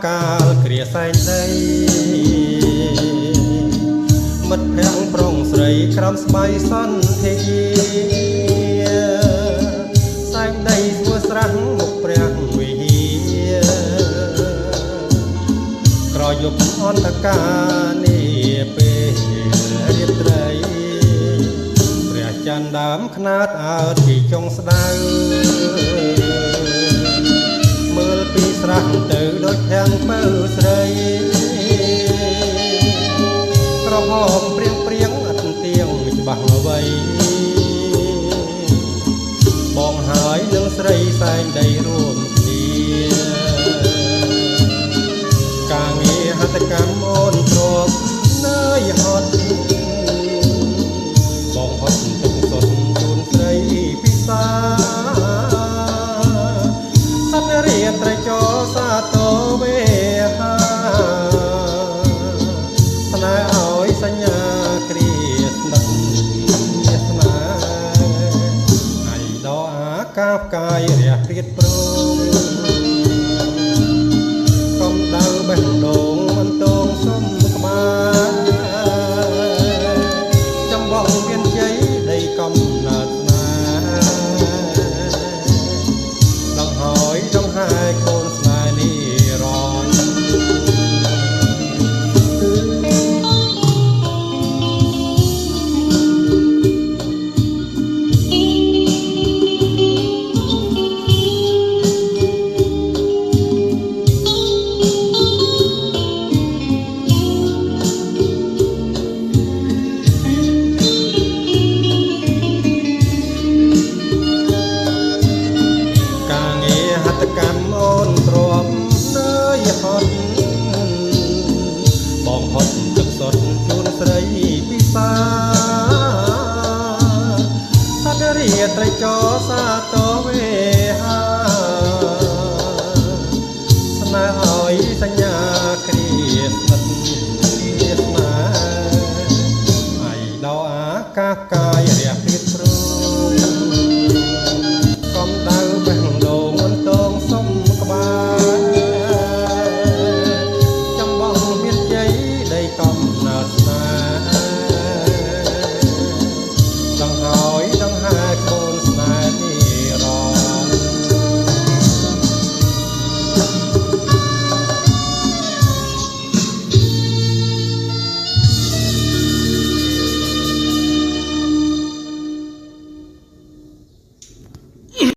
កាលគ្រាសែងដីមិត្តភក្តិប្រុងស្រីក្រំស្បៃសន្ធាសែងដីស្វស្រាស់មុខព្រះវិហារក្រយប់អន្តកានេះពេលរៀបត្រីព្រះច័ន្ទដើមខ្នាតអើតពីចុងស្ដៅមើលពីស្រះទៅដូចធាំងពៅស្រីក្រហមព្រៀងព្រៀងអត់ទៀងច្បាស់អ្វីបងហើយនឹងស្រីសែងដីរួមគ្នាការងារហត្ថកម្មអូនទ្រពនៅហត់បងហត់ទុកសុទ្ធជូនស្រីពិសាសត្វរាត្រីចោសាតវេហាស្នេហ៍ឲ្យសញ្ញាគ្រាស្និទ្ធវាសនាហើយដល់អាកាផ្កាយរះព្រាតព្រមកំដៅបេះដូងមិនតងសុំក្បាលចំបងមានជ័យដីកំណើតស្នេហ៍ដងហើយដងហើយកូនស្នេហ៍នេះរនកម្មអូនទ្រាំនៅហត់បងហត់ទឹកសុទ្ធជូនស្រីពិសាសត្វរាត្រីចោសាតវេហាស្នេហ៍ឲ្យសញ្ញាគ្រាស្និទ្ធវាសនាហើយដល់អាកាផ្កាយរះព្រាតព្រមកំដៅបេះដូងមិនតងសុំក្បាលចំបងមានជ័យដីកំណើតស្នេហ៍ដងហើ